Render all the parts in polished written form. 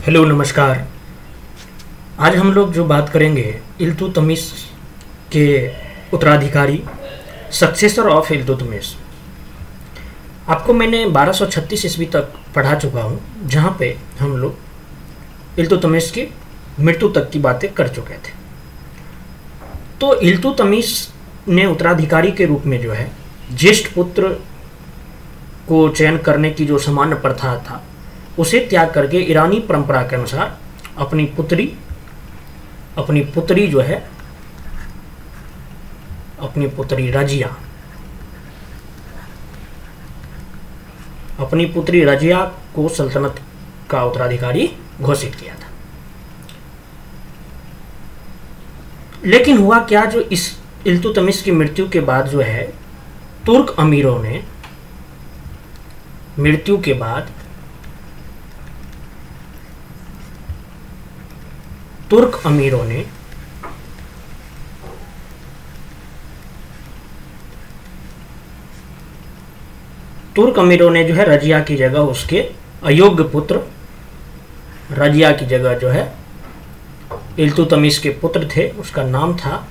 Hello नमस्कार। आज हम लोग जो बात करेंगे इल्तुतमिश के उत्तराधिकारी, सक्सेसर ऑफ इल्तुतमिश। आपको मैंने 1236 ईस्वी तक पढ़ा चुका हूँ, जहाँ पे हम लोग इल्तुतमिश की मृत्यु तक की बातें कर चुके थे। तो इल्तुतमिश ने उत्तराधिकारी के रूप में जो है ज्येष्ठ पुत्र को चयन करने की जो सामान्य प्रथा था उसे त्याग करके ईरानी परंपरा के अनुसार अपनी पुत्री जो है, अपनी पुत्री रजिया को सल्तनत का उत्तराधिकारी घोषित किया था। लेकिन हुआ क्या, जो इस इल्तुतमिश की मृत्यु के बाद जो है तुर्क अमीरों ने जो है रजिया की जगह, उसके अयोग्य पुत्र रजिया की जगह जो है इल्तुतमिश के पुत्र थे, उसका नाम था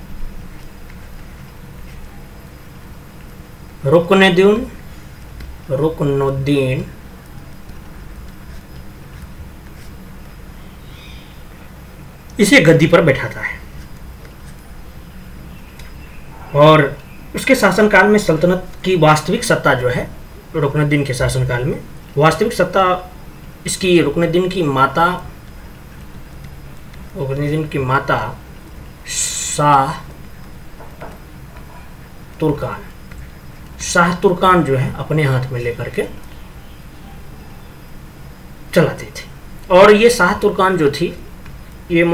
रुकनुद्दीन इसे गद्दी पर बैठाता है। और उसके शासनकाल में सल्तनत की वास्तविक सत्ता जो है, रुकनुद्दीन के शासनकाल में वास्तविक सत्ता इसकी रुकनुद्दीन की माता शाह तुर्कान जो है अपने हाथ में लेकर के चलाती थी। और ये शाह तुर्कान जो थी, ये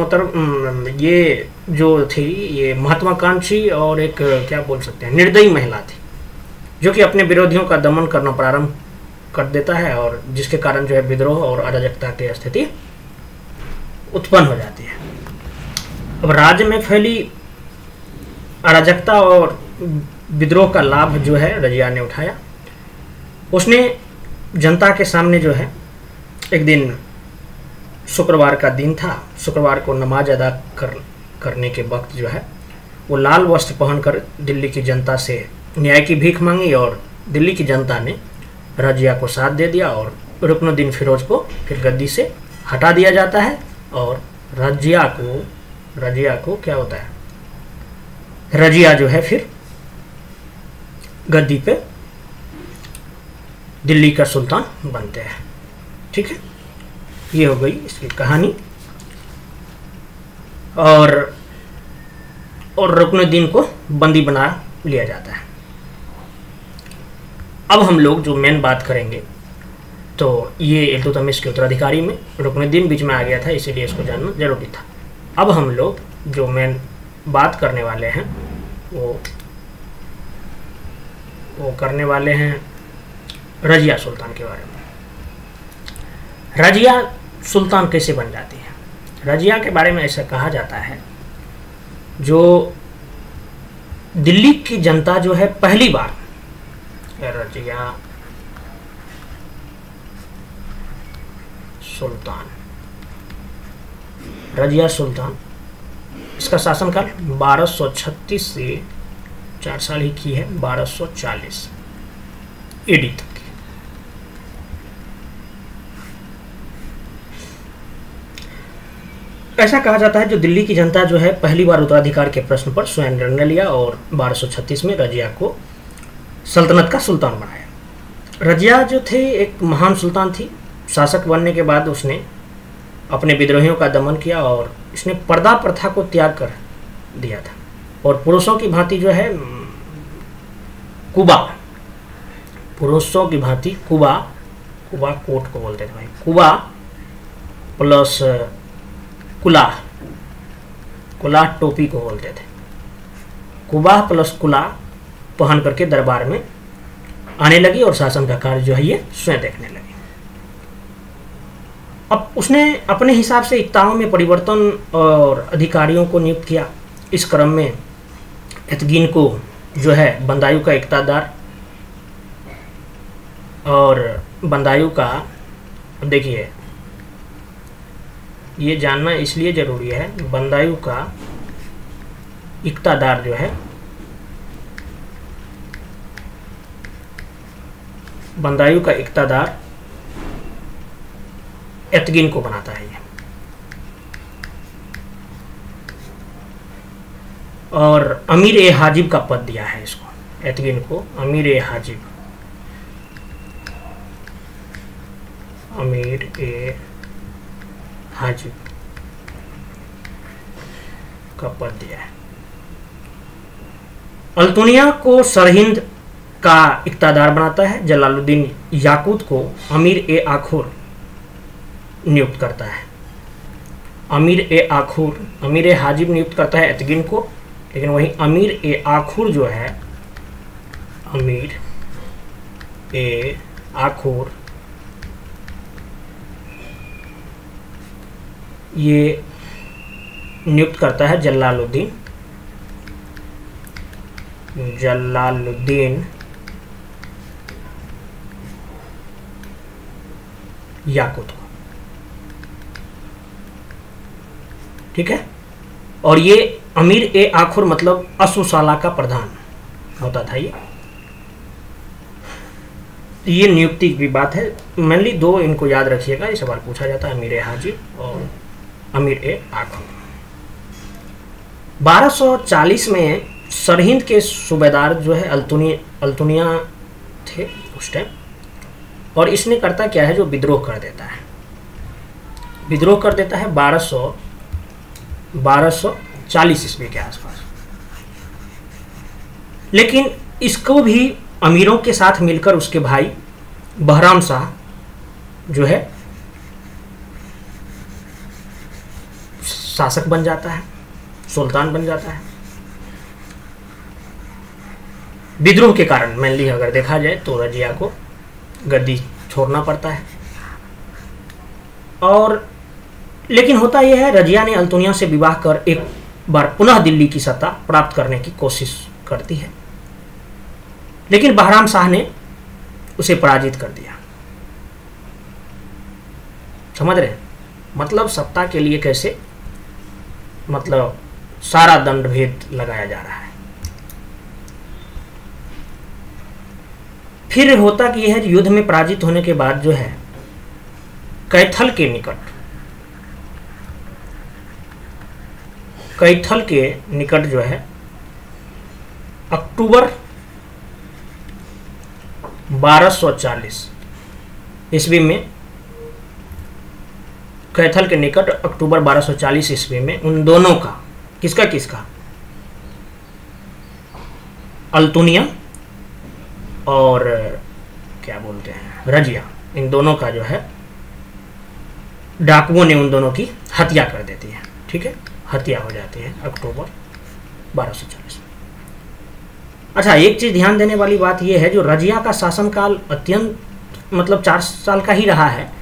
महत्वाकांक्षी और एक क्या बोल सकते हैं, निर्दयी महिला थी, जो कि अपने विरोधियों का दमन करना प्रारंभ कर देता है और जिसके कारण जो है विद्रोह और अराजकता की स्थिति उत्पन्न हो जाती है। अब राज्य में फैली अराजकता और विद्रोह का लाभ जो है रजिया ने उठाया। उसने जनता के सामने जो है, एक दिन शुक्रवार का दिन था, शुक्रवार को नमाज अदा करने के वक्त जो है वो लाल वस्त्र पहनकर दिल्ली की जनता से न्याय की भीख मांगी और दिल्ली की जनता ने रजिया को साथ दे दिया और रुकनुद्दीन फिरोज को फिर गद्दी से हटा दिया जाता है और रजिया को क्या होता है, रजिया जो है फिर गद्दी पे दिल्ली का सुल्तान बनते हैं। ठीक है, ये हो गई इसकी कहानी। और रुकनुद्दीन को बंदी बना लिया जाता है। अब हम लोग जो मेन बात करेंगे, तो ये इल्तुतमिश के उत्तराधिकारी में रुकनुद्दीन बीच में आ गया था, इसीलिए इसको जानना जरूरी था। अब हम लोग जो मेन बात करने वाले हैं वो करने वाले हैं रजिया सुल्तान के बारे में। रजिया सुल्तान कैसे बन जाती है? रजिया के बारे में ऐसा कहा जाता है, जो दिल्ली की जनता जो है पहली बार रजिया सुल्तान इसका शासनकाल 1236 से 4 साल ही की है, 1240 ईडी तक की। ऐसा कहा जाता है जो दिल्ली की जनता जो है पहली बार उत्तराधिकार के प्रश्न पर स्वयं निर्णय लिया और 1236 में रजिया को सल्तनत का सुल्तान बनाया। रजिया जो थे एक महान सुल्तान थी। शासक बनने के बाद उसने अपने विद्रोहियों का दमन किया और इसने पर्दा प्रथा को त्याग कर दिया था और पुरुषों की भांति जो है कुबा कोट को बोलते थे भाई, कुबा प्लस कुला टोपी को बोलते थे। कुबा प्लस कुला पहन करके दरबार में आने लगी और शासन का कार्य जो है ये स्वयं देखने लगी। अब उसने अपने हिसाब से इक्ताओं में परिवर्तन और अधिकारियों को नियुक्त किया। इस क्रम में एतगीन को जो है बंदायूं का इक्तादार और बंदायूं का, देखिए ये जानना इसलिए जरूरी है, बंदायू का इक्तादार जो है, बंदायू का इक्तादार एतगिन को बनाता है ये। और अमीर ए हाजिब का पद दिया है इसको, एतगिन को अमीर ए हाजिब, अमीर ए हाजिब का पद दिया है। अल्तुनिया को सरहिंद का इक्तादार बनाता है। जलालुद्दीन याकूत को अमीर ए आखुर नियुक्त करता है। अमीर ए आखुर, अमीर ए हाजिब नियुक्त करता है एतगिन को, लेकिन वही अमीर ए आखुर जो है, अमीर ए आखुर ये नियुक्त करता है जलालुद्दीन याकूत को। ठीक है। और ये अमीर ए आखुर मतलब असुसाला का प्रधान होता था। ये नियुक्ति की बात है। मेनली दो इनको याद रखिएगा, ये सवाल पूछा जाता है, अमीर ए हाजिब और अमीर ए आखुर। 1240 में सरहिंद के सूबेदार जो है अल्तुनिया थे उस टाइम, और इसने करता क्या है, जो विद्रोह कर देता है, विद्रोह कर देता है 1240 ईस्वी के आसपास। लेकिन इसको भी अमीरों के साथ मिलकर उसके भाई बहराम शाह जो है शासक बन जाता है, सुल्तान बन जाता है। विद्रोह के कारण मेनली अगर देखा जाए तो रजिया को गद्दी छोड़ना पड़ता है। और लेकिन होता यह है, रजिया ने अल्तुनिया से विवाह कर एक बार पुनः दिल्ली की सत्ता प्राप्त करने की कोशिश करती है, लेकिन बहराम शाह ने उसे पराजित कर दिया। समझ रहे हैं? मतलब सत्ता के लिए कैसे मतलब सारा दंड भेद लगाया जा रहा है। फिर होता कि यह युद्ध में पराजित होने के बाद जो है कैथल के निकट जो है अक्टूबर 1240 ईस्वी में, कैथल के निकट अक्टूबर 1240 ईस्वी में उन दोनों का, किसका अल्तुनिया और क्या बोलते हैं रजिया, इन दोनों का जो है डाकुओं ने उन दोनों की हत्या कर देती है। ठीक है, हत्या हो जाती है अक्टूबर 1240 में। अच्छा, एक चीज ध्यान देने वाली बात यह है, जो रजिया का शासनकाल अत्यंत मतलब 4 साल का ही रहा है,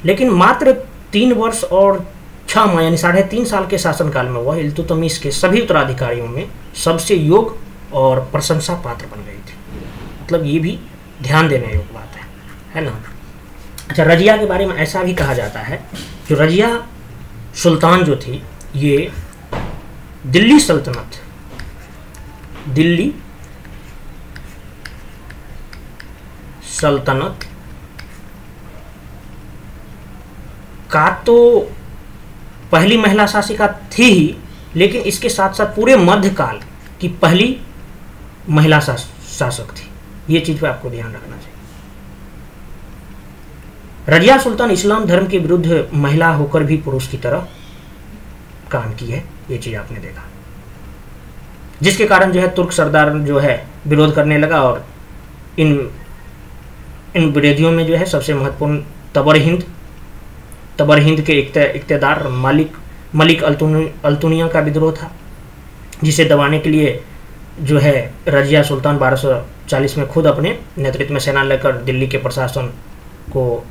लेकिन मात्र 3 वर्ष और 6 माह यानी 3.5 साल के शासनकाल में वह इल्तुतमिश के सभी उत्तराधिकारियों में सबसे योग्य और प्रशंसा पात्र बन गई थी। मतलब ये भी ध्यान देने योग्य बात है ना। अच्छा, रजिया के बारे में ऐसा भी कहा जाता है, जो रजिया सुल्तान जो थी, ये दिल्ली सल्तनत का तो पहली महिला शासिका थी ही, लेकिन इसके साथ साथ पूरे मध्यकाल की पहली महिला शासक थी। ये चीज पे आपको ध्यान रखना चाहिए। रजिया सुल्तान इस्लाम धर्म के विरुद्ध महिला होकर भी पुरुष की तरह काम की है, ये चीज आपने देखा, जिसके कारण जो है तुर्क सरदार जो है विरोध करने लगा। और इन विरोधियों में जो है सबसे महत्वपूर्ण तबर हिंद के इख्तियारदार मलिक अल्तुनिया का विद्रोह था, जिसे दबाने के लिए जो है रजिया सुल्तान 1240 में खुद अपने नेतृत्व में सेना लेकर दिल्ली के प्रशासन को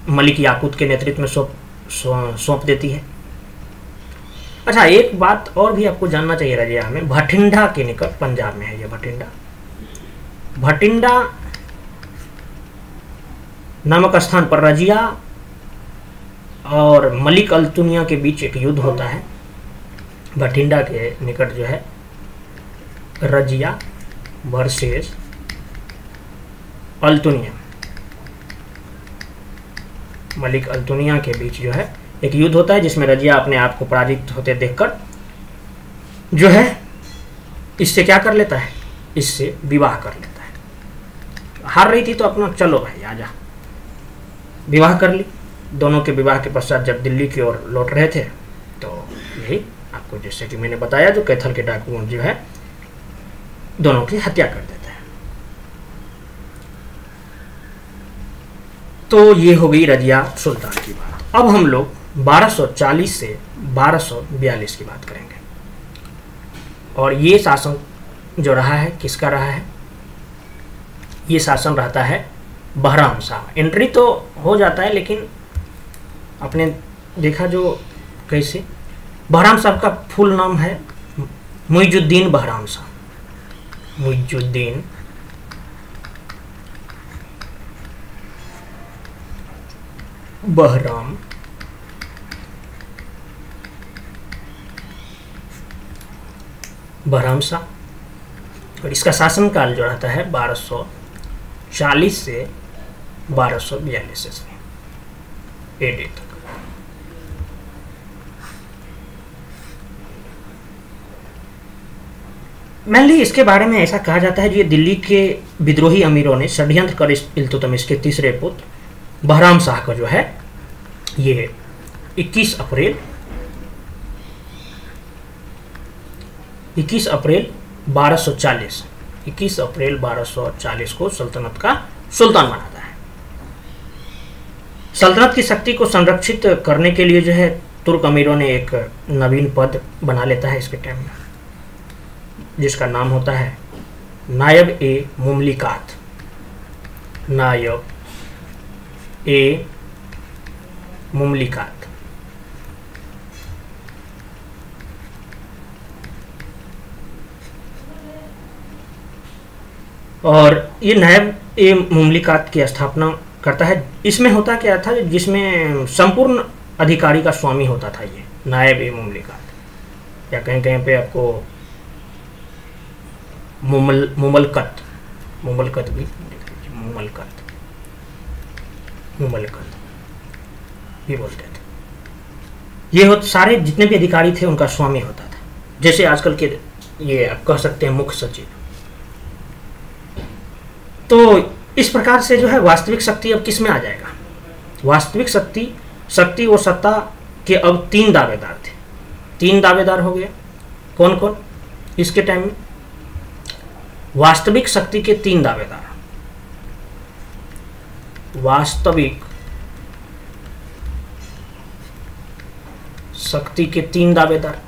मलिक याकूत के नेतृत्व में सौंप देती है। अच्छा, एक बात और भी आपको जानना चाहिए रजिया में, भटिंडा के निकट पंजाब में है ये भटिंडा नामक स्थान पर रजिया और मलिक अल्तुनिया के बीच एक युद्ध होता है बठिंडा के निकट जो है, रजिया वर्सेस अल्तुनिया। मलिक अल्तुनिया के बीच जो है एक युद्ध होता है जिसमें रजिया अपने आप को पराजित होते देखकर जो है इससे क्या कर लेता है, इससे विवाह कर लेता है। हार रही थी तो अपना चलो भाई आजा, विवाह कर ली। दोनों के विवाह के पश्चात जब दिल्ली की ओर लौट रहे थे तो यही आपको जैसे कि मैंने बताया, जो कैथल के डाकुओं जो है दोनों की हत्या कर देते हैं। तो ये हो गई रजिया सुल्तान की बात। अब हम लोग 1240 से 1242 की बात करेंगे। और ये शासन जो रहा है किसका रहा है, ये शासन रहता है बहराम शाह। एंट्री तो हो जाता है लेकिन आपने देखा जो कैसे, बहराम साहब का फुल नाम है मुइजुद्दीन बहराम शाह। मुइजुद्दीन बहराम बहराम शाह। और इसका शासनकाल जो रहता है 1240 से 1242 ईस्वी एडी तक। मेनली इसके बारे में ऐसा कहा जाता है कि ये दिल्ली के विद्रोही अमीरों ने षड्यंत्र कर इल्तुतमिश के तीसरे पुत्र बहराम शाह का जो है ये 21 अप्रैल 1240 को सल्तनत का सुल्तान बनाता है। सल्तनत की शक्ति को संरक्षित करने के लिए जो है तुर्क अमीरों ने एक नवीन पद बना लेता है इसके टाइम में, जिसका नाम होता है नायब ए मुमलिकात। नायब ए मुमलिकात। और ये नायब ए मुमलिकात की स्थापना करता है। इसमें होता क्या था, जिसमें संपूर्ण अधिकारी का स्वामी होता था ये नायब ए मुमलिकात, या कहीं कहीं पे आपको मुमलकत भी मुमलकत भी बोलते थे। ये सारे जितने भी अधिकारी थे उनका स्वामी होता था, जैसे आजकल के ये आप कह सकते हैं मुख्य सचिव। तो इस प्रकार से जो है वास्तविक शक्ति अब किस में आ जाएगा, वास्तविक शक्ति और सत्ता के अब 3 दावेदार थे। 3 दावेदार हो गए, कौन कौन इसके टाइम में, वास्तविक शक्ति के 3 दावेदार। वास्तविक शक्ति के 3 दावेदार।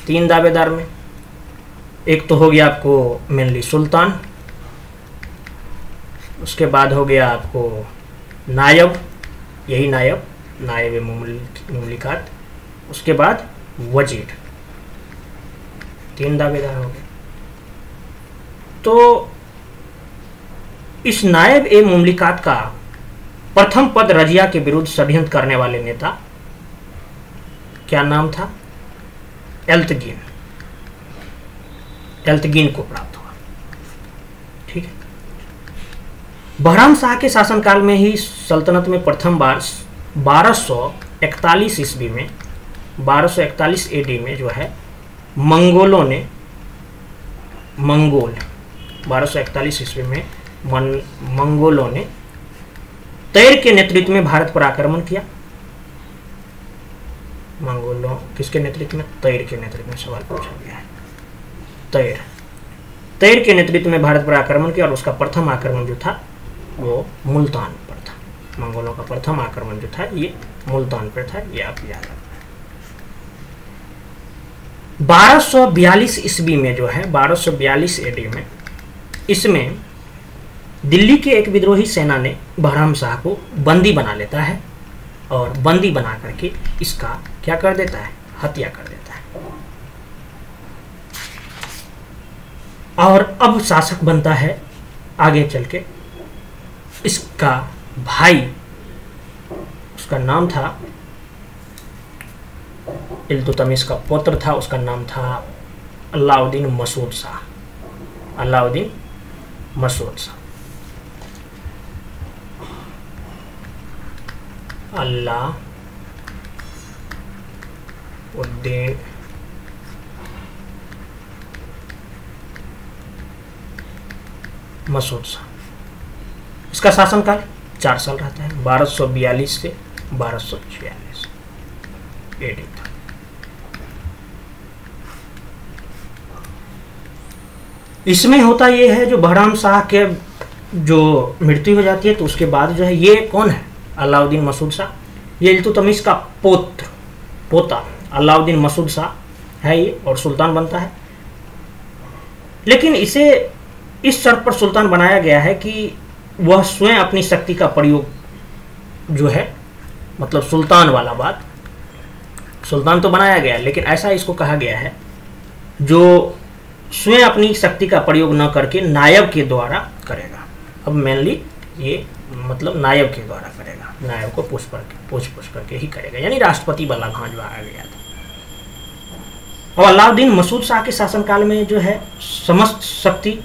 3 दावेदार में एक तो हो गया आपको मेनली सुल्तान, उसके बाद हो गया आपको नायब, यही नायब मुमलिकात, उसके बाद वजीर। 3 दावेदार हो गए। तो इस नायब ए मुमलिकात का प्रथम पद रजिया के विरुद्ध षड्यंत्र करने वाले नेता क्या नाम था, एल्तगीन को प्राप्त हुआ। ठीक है। बहराम शाह के शासनकाल में ही सल्तनत में प्रथम बार 1241 ईस्वी में 1241 एडी में जो है मंगोलों ने 1241 ईस्वी में मंगोलों ने तैर के नेतृत्व में भारत पर आक्रमण किया। मंगोलों किसके नेतृत्व में, तैर के नेतृत्व में सवाल पूछा गया है। तैर के नेतृत्व में भारत पर आक्रमण किया और उसका प्रथम आक्रमण जो था वो मुल्तान पर था। मंगोलों का प्रथम आक्रमण जो था ये मुल्तान पर था, ये आप याद रखना। 1242 ईस्वी में जो है 1242 एडी में इसमें दिल्ली के एक विद्रोही सेना ने बहराम शाह को बंदी बना लेता है और बंदी बना करके इसका क्या कर देता है, हत्या कर देता है। और अब शासक बनता है आगे चल के इसका भाई उसका नाम था इल्तुतमिश का पुत्र था, उसका नाम था अलाउद्दीन मसूद शाह, अलाउद्दीन मसूद शाह, अलाउद्दीन मसूद शाह। इसका शासनकाल 4 साल रहता है, 1242 से 1246 एडी तक। इसमें होता ये है, जो बहराम शाह के जो मृत्यु हो जाती है तो उसके बाद जो है, ये कौन है अलाउद्दीन मसूद शाह, ये इल्तुतमिश का पोता अलाउद्दीन मसूद शाह है ये, और सुल्तान बनता है। लेकिन इसे इस शर्त पर सुल्तान बनाया गया है कि वह स्वयं अपनी शक्ति का प्रयोग जो है, मतलब सुल्तान वाला बात, सुल्तान तो बनाया गया लेकिन ऐसा इसको कहा गया है जो स्वयं अपनी शक्ति का प्रयोग न करके नायब के द्वारा करेगा। अब मेनली ये मतलब नायब के द्वारा करेगा, नायब को पूछ करके ही करेगा, यानी राष्ट्रपति वाला भांज आ गया था। और अलाउद्दीन मसूद शाह के शासनकाल में जो है समस्त शक्ति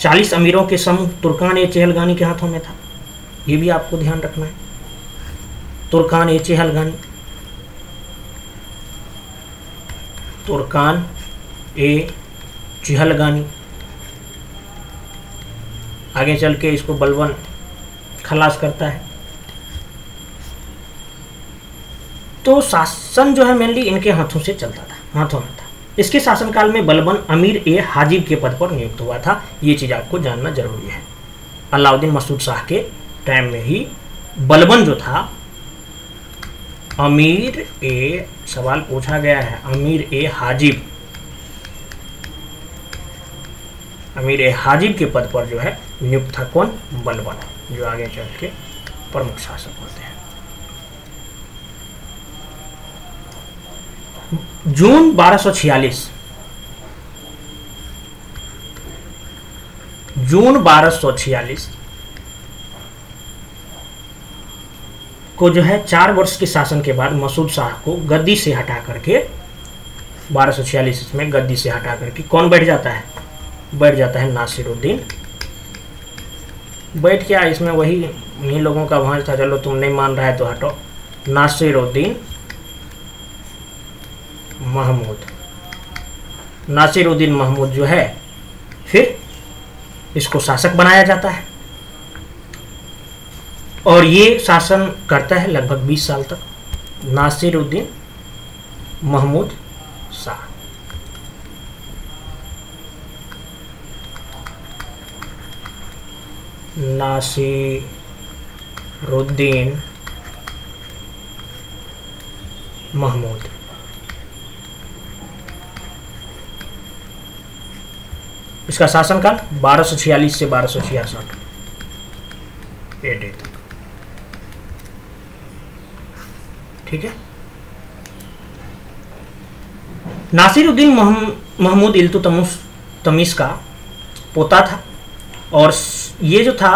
40 अमीरों के समूह तुर्कान ए चहलगानी के हाथों में था। ये भी आपको ध्यान रखना है, तुर्कान ए चहलगानी, तुर्कान ए चहलगानी। आगे चल के इसको बलबन खलास करता है। तो शासन जो है मेनली इनके हाथों से चलता था, हाथों में था। इसके शासनकाल में बलबन अमीर ए हाजिब के पद पर नियुक्त हुआ था। ये चीज़ आपको जानना जरूरी है। अलाउद्दीन मसूद शाह के टाइम में ही बलबन जो था अमीर ए, सवाल पूछा गया है, अमीर ए हाजिब, अमीर ए हाजिब के पद पर जो है नियुक्त था। कौन? बलबन, जो आगे चल के प्रमुख शासक होते हैं। जून 1246, जून 1246 को जो है 4 वर्ष के शासन के बाद मसूद शाह को गद्दी से हटा करके 1246 में गद्दी से हटा करके कौन बैठ जाता है? बैठ जाता है नासिरुद्दीन। बैठ क्या, इसमें वही उन्हीं लोगों का भांज था, चलो तुम नहीं मान रहा है तो हटो। नासिरुद्दीन महमूद, नासिरुद्दीन महमूद जो है फिर इसको शासक बनाया जाता है और ये शासन करता है लगभग 20 साल तक। नासिरुद्दीन महमूद शाह। नासिरुद्दीन महमूद इसका शासनकाल 1246 से 1266 एडी तक। ठीक है। नासिरुद्दीन महमूद इल्तुतमिश का पोता था और ये जो था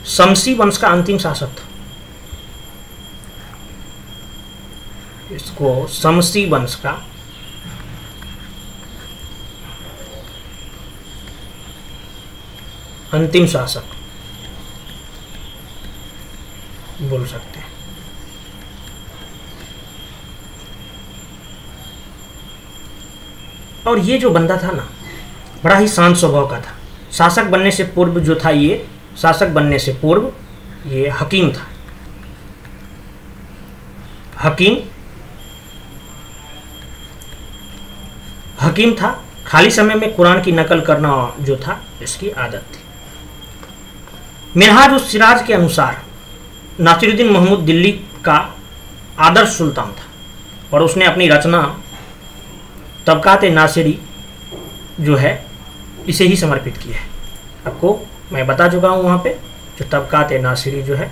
शमसी वंश का अंतिम शासक था। इसको शमसी वंश का अंतिम शासक बोल सकते हैं। और ये जो बंदा था ना, बड़ा ही शांत स्वभाव का था। शासक बनने से पूर्व जो था, ये शासक बनने से पूर्व ये हकीम था। हकीम था। खाली समय में कुरान की नकल करना जो था इसकी आदत थी। मिनहाज उस सिराज के अनुसार नासिरुद्दीन महमूद दिल्ली का आदर्श सुल्तान था और उसने अपनी रचना तबकात नासिरी जो है इसे ही समर्पित की है। आपको मैं बता चुका हूँ वहाँ पे, जो तबकात नासिरी जो है,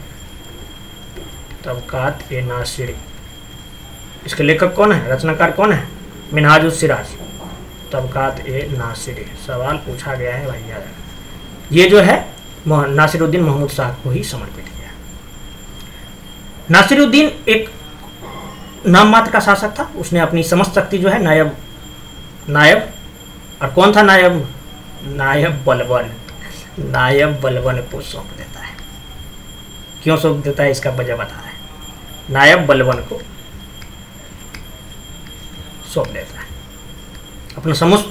तबकात नासिरी, इसके लेखक कौन है, रचनाकार कौन है? मिनहाज उस सिराज, तबकात नासिरी। सवाल पूछा गया है भैया। ये जो है नासिरुद्दीन महमूद शाह को ही समर्पित किया। नासिरुद्दीन एक नाम मात्र का शासक था। उसने अपनी समस्त शक्ति जो है नायब और कौन था नायब बलबन को सौंप देता है। क्यों सौंप देता है इसका वजह बता रहा है। नायब बलबन को सौंप देता है अपना समस्त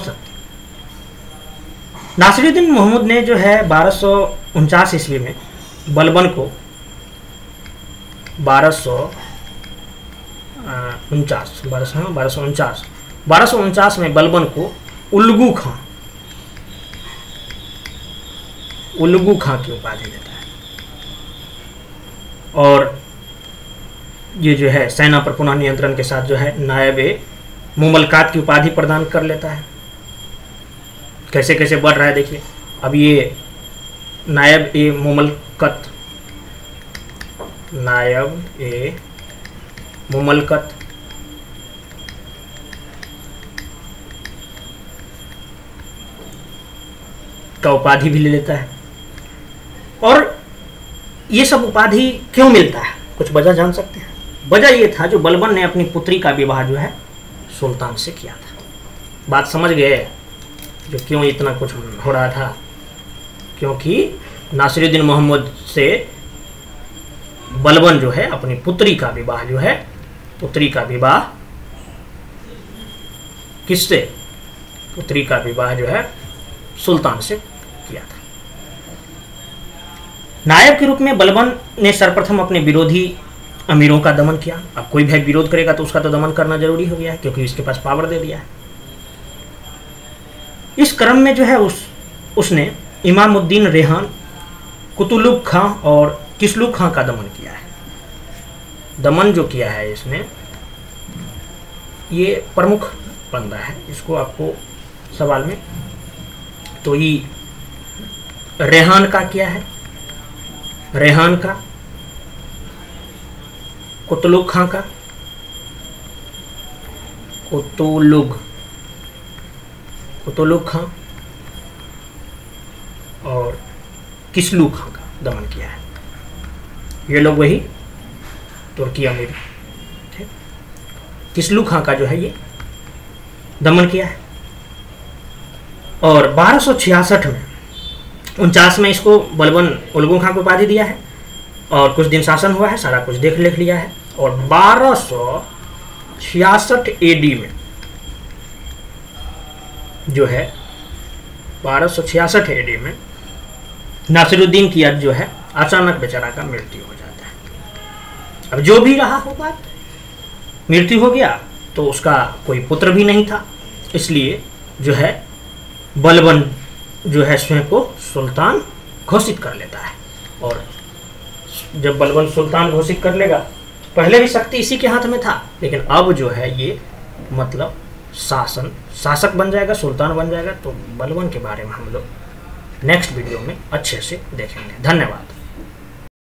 शक्ति। नासिरुद्दीन मोहम्मद ने जो है 1249 ईस्वी में बलबन को 1249 में बलबन को उल्लू खां की उपाधि देता है और ये जो है सेना पर पुनः नियंत्रण के साथ जो है नायब मुमलकात की उपाधि प्रदान कर लेता है। कैसे कैसे बढ़ रहा है देखिए। अब ये नायब मुमलकत का उपाधि भी ले लेता है। और ये सब उपाधि क्यों मिलता है, कुछ वजह जान सकते हैं। वजह ये था जो बलबन ने अपनी पुत्री का विवाह जो है सुल्तान से किया था। बात समझ गए जो क्यों इतना कुछ हो रहा था। क्योंकि नासिरुद्दीन मोहम्मद से बलबन जो है अपनी पुत्री का विवाह किससे, पुत्री का विवाह जो है सुल्तान से किया था। नायब के रूप में बलबन ने सर्वप्रथम अपने विरोधी अमीरों का दमन किया। अब कोई भी विरोध करेगा तो उसका तो दमन करना जरूरी हो गया है क्योंकि इसके पास पावर दे दिया है। इस क्रम में जो है उसने इमामुद्दीन रेहान, कुतुलुग खां और किसलुग खां का दमन किया है। दमन जो किया है इसने, ये प्रमुख बंदा है, इसको आपको सवाल में तो ये रेहान का किया है, रेहान का, कुतुलुग खां का, कुतुलुग खां और किसलुग खां का दमन किया है। ये लोग वही तुर्की अमीर थे। किसलुग खां का जो है ये दमन किया है। और 1266 में 49 में इसको बलबन उल्लू खां को उपाधि दिया है और कुछ दिन शासन हुआ है, सारा कुछ देख लिया है। और 1266 एडी में जो है 1266 एडी में नासिरुद्दीन की आज जो है अचानक बेचारा का मृत्यु हो जाता है। अब जो भी रहा होगा, मृत्यु हो गया तो उसका कोई पुत्र भी नहीं था, इसलिए जो है बलबन जो है स्वयं को सुल्तान घोषित कर लेता है। और जब बलबन सुल्तान घोषित कर लेगा, पहले भी शक्ति इसी के हाथ में था, लेकिन अब जो है ये मतलब शासक बन जाएगा, सुल्तान बन जाएगा। तो बलबन के बारे में हम लोग नेक्स्ट वीडियो में अच्छे से देखेंगे। धन्यवाद।